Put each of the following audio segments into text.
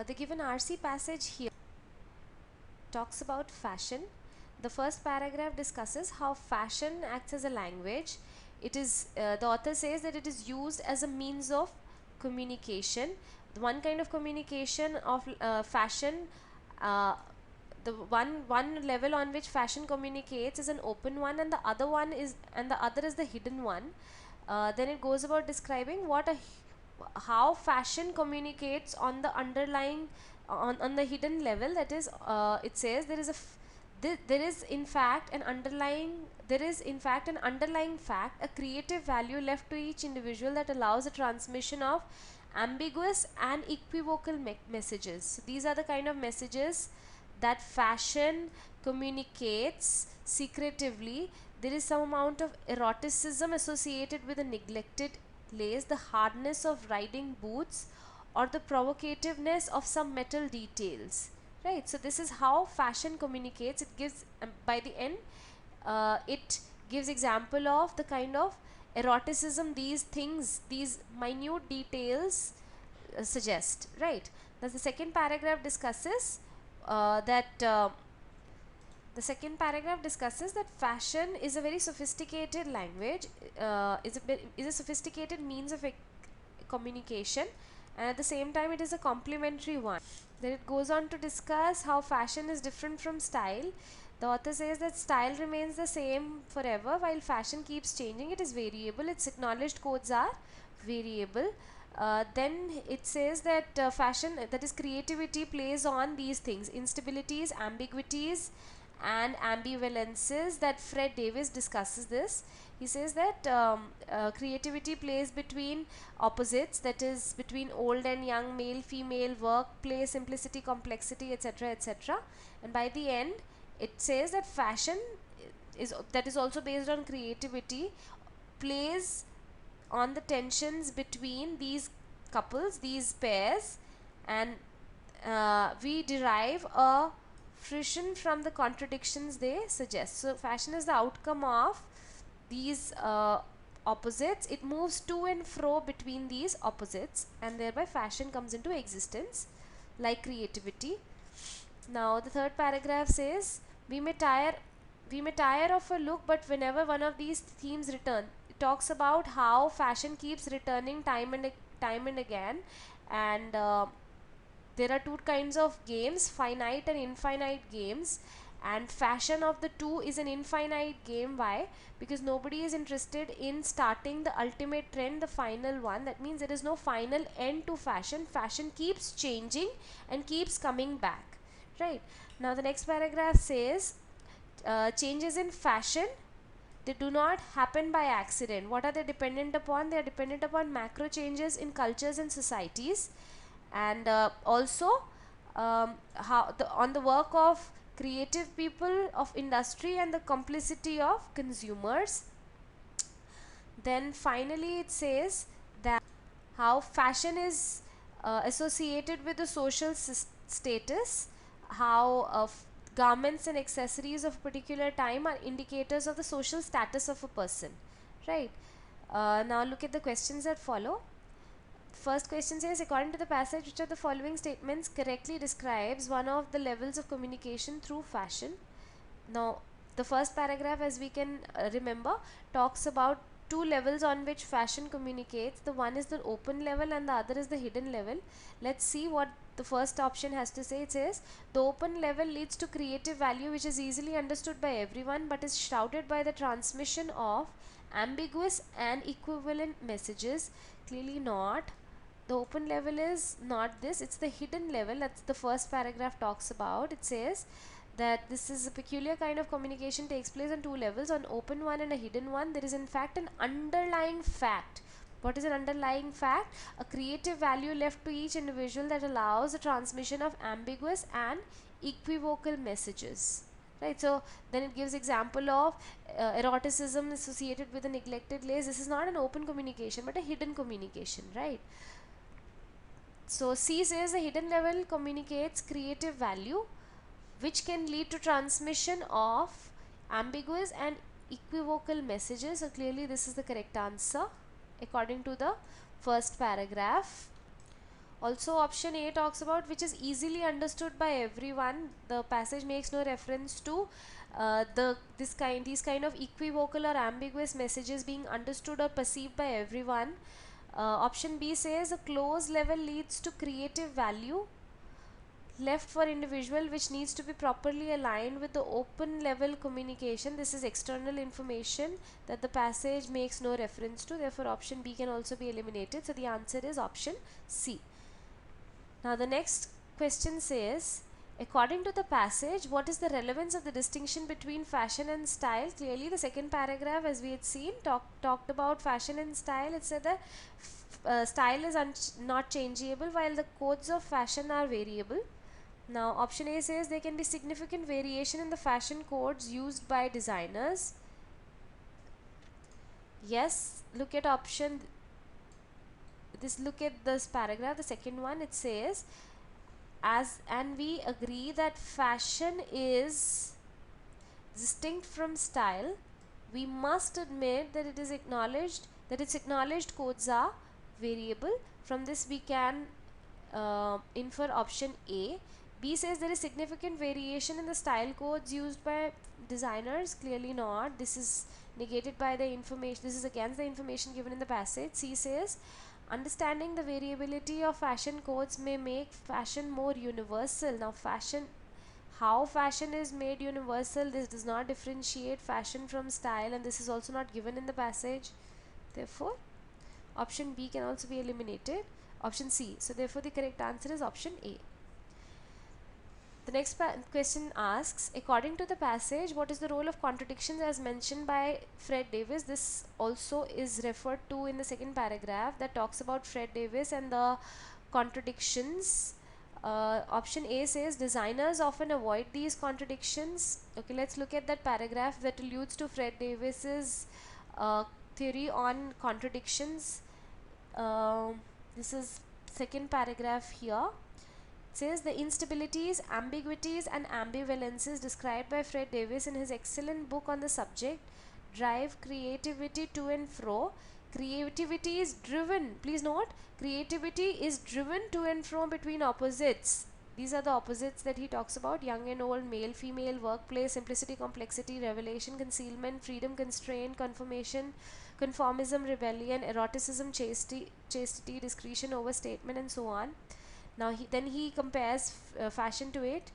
The given RC passage here talks about fashion. The first paragraph discusses how fashion acts as a language. The author says that it is used as a means of communication. The one kind of communication of fashion, the one level on which fashion communicates is an open one, and the other is the hidden one. Then it goes about describing how fashion communicates on the underlying on the hidden level. That is, it says there is in fact an underlying fact, a creative value left to each individual that allows the transmission of ambiguous and equivocal messages. So these are the kind of messages that fashion communicates secretively. There is some amount of eroticism associated with the neglected lace, the hardness of riding boots, or the provocativeness of some metal details. Right, so this is how fashion communicates. It gives by the end it gives example of the kind of eroticism these things, these minute details suggest. Right, now the second paragraph discusses fashion is a very sophisticated language, is a sophisticated means of communication, and at the same time it is a complementary one. Then it goes on to discuss how fashion is different from style. The author says that style remains the same forever while fashion keeps changing. It is variable, its acknowledged codes are variable. Then it says that fashion, that is creativity, plays on these things: instabilities, ambiguities and ambivalences. That Fred Davis discusses this. He says that creativity plays between opposites, that is between old and young, male, female, work, play, simplicity, complexity, etc., etc. And by the end it says that fashion that is also based on creativity, plays on the tensions between these couples, these pairs, and we derive a fruition from the contradictions they suggest. So fashion is the outcome of these opposites. It moves to and fro between these opposites, and thereby fashion comes into existence like creativity. Now the third paragraph says we may tire of a look, but whenever one of these themes return, it talks about how fashion keeps returning time and again, and there are two kinds of games, finite and infinite games, and fashion of the two is an infinite game. Why? Because nobody is interested in starting the ultimate trend, the final one. That means there is no final end to fashion. Fashion keeps changing and keeps coming back. Right, now the next paragraph says changes in fashion, they do not happen by accident. What are they dependent upon? They are dependent upon macro changes in cultures and societies, and also on the work of creative people of industry and the complicity of consumers. Then finally it says that how fashion is associated with the social status, how garments and accessories of a particular time are indicators of the social status of a person. Right, now look at the questions that follow. First question says, according to the passage, which of the following statements correctly describes one of the levels of communication through fashion? Now the first paragraph, as we can remember, talks about two levels on which fashion communicates. The one is the open level and the other is the hidden level. Let's see what the first option has to say. It says the open level leads to creative value which is easily understood by everyone but is shrouded by the transmission of ambiguous and equivalent messages. Clearly not. The open level is not this, it's the hidden level. That's the first paragraph talks about. It says that this is a peculiar kind of communication, takes place on two levels, on open one and a hidden one. There is in fact an underlying fact. What is an underlying fact? A creative value left to each individual that allows the transmission of ambiguous and equivocal messages. Right, so then it gives example of eroticism associated with a neglected lace. This is not an open communication but a hidden communication. Right, so C says the hidden level communicates creative value which can lead to transmission of ambiguous and equivocal messages. So clearly this is the correct answer according to the first paragraph. Also option A talks about which is easily understood by everyone. The passage makes no reference to these kind of equivocal or ambiguous messages being understood or perceived by everyone. Option B says a close level leads to creative value left for individual, which needs to be properly aligned with the open level communication. This is external information that the passage makes no reference to, therefore option B can also be eliminated. So the answer is option C. Now the next question says, according to the passage, what is the relevance of the distinction between fashion and style? Clearly the second paragraph, as we had seen, talked about fashion and style. It said that style is not changeable while the codes of fashion are variable. Now option A says there can be significant variation in the fashion codes used by designers. Yes, look at this paragraph, the second one. It says, and we agree that fashion is distinct from style, we must admit that it is acknowledged that its acknowledged codes are variable. From this we can infer option A. B says there is significant variation in the style codes used by designers. Clearly not. This is negated by the information. This is against the information given in the passage. C says understanding the variability of fashion codes may make fashion more universal. Now how fashion is made universal, this does not differentiate fashion from style, and this is also not given in the passage. Therefore option B can also be eliminated. Option C. So therefore the correct answer is option A. The next question asks, according to the passage, what is the role of contradictions as mentioned by Fred Davis? This also is referred to in the second paragraph that talks about Fred Davis and the contradictions. Option A says designers often avoid these contradictions. Okay, let's look at that paragraph that alludes to Fred Davis's theory on contradictions. This is second paragraph here. Says the instabilities, ambiguities and ambivalences described by Fred Davis in his excellent book on the subject drive creativity to and fro. Creativity is driven, please note, creativity is driven to and fro between opposites. These are the opposites that he talks about: young and old, male, female, workplace, simplicity, complexity, revelation, concealment, freedom, constraint, conformism, rebellion, eroticism, chastity, discretion, overstatement, and so on. Now then he compares fashion to it.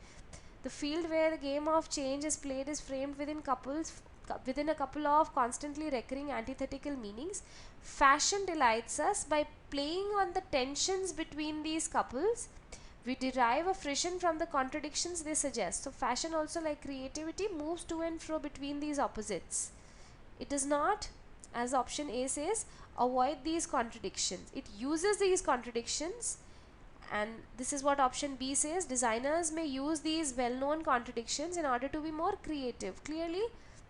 The field where the game of change is played is framed within a couple of constantly recurring antithetical meanings. Fashion delights us by playing on the tensions between these couples. We derive a friction from the contradictions they suggest. So fashion also, like creativity, moves to and fro between these opposites. It does not, as option A says, avoid these contradictions. It uses these contradictions. And this is what option B says, designers may use these well-known contradictions in order to be more creative. Clearly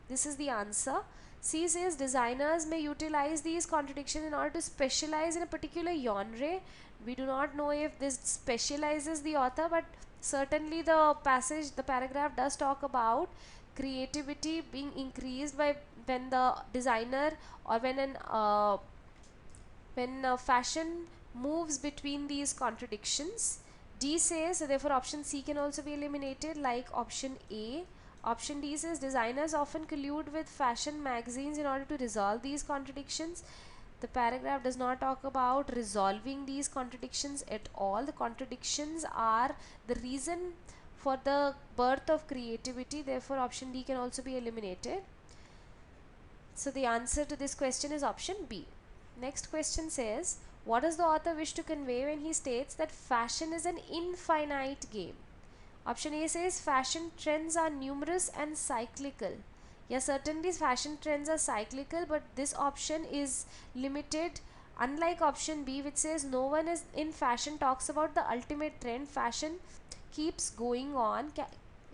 this is the answer. C says designers may utilize these contradictions in order to specialize in a particular genre. We do not know if this specializes the author, but certainly the paragraph does talk about creativity being increased by when the designer or when fashion moves between these contradictions. D says, so therefore option C can also be eliminated, like option A. Option D says designers often collude with fashion magazines in order to resolve these contradictions. The paragraph does not talk about resolving these contradictions at all. The contradictions are the reason for the birth of creativity, therefore option D can also be eliminated. So the answer to this question is option B. Next question says, what does the author wish to convey when he states that fashion is an infinite game? Option A says fashion trends are numerous and cyclical. Yes, certainly fashion trends are cyclical, but this option is limited, unlike option B, which says no one is in fashion talks about the ultimate trend. Fashion keeps going on,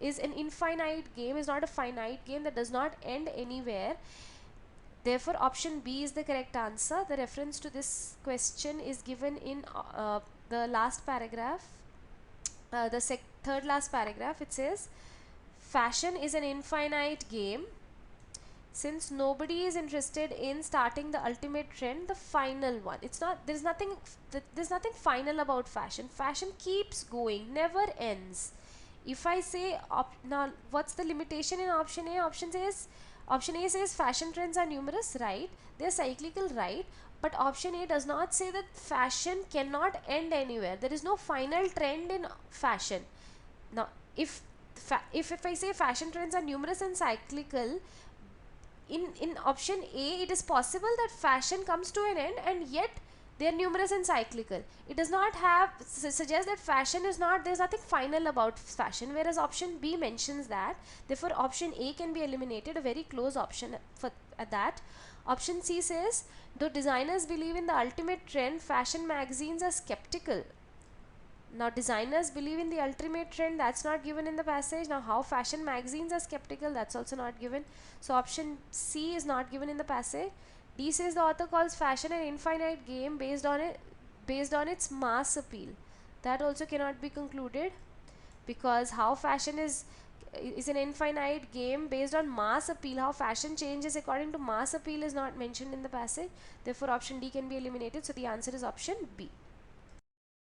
is an infinite game, is not a finite game that does not end anywhere. Therefore option B is the correct answer. The reference to this question is given in the last paragraph, the third last paragraph. It says fashion is an infinite game. since nobody is interested in starting the ultimate trend, the final one. It's not, there's nothing final about fashion. Fashion keeps going, never ends. If I say now what's the limitation in option A? Option A says fashion trends are numerous, right? They're cyclical, right? But option A does not say that fashion cannot end anywhere. There is no final trend in fashion. Now if if I say fashion trends are numerous and cyclical, in option A it is possible that fashion comes to an end and yet they are numerous and cyclical. It does not have suggest that fashion is not, there's nothing final about fashion, whereas option B mentions that. Therefore option A can be eliminated, a very close option for at that. Option C says, though designers believe in the ultimate trend, fashion magazines are skeptical. Now designers believe in the ultimate trend, that's not given in the passage. Now how fashion magazines are skeptical, that's also not given. So option C is not given in the passage. D says the author calls fashion an infinite game based on its mass appeal. That also cannot be concluded, because how fashion is an infinite game based on mass appeal. How fashion changes according to mass appeal is not mentioned in the passage. Therefore option D can be eliminated. So the answer is option B.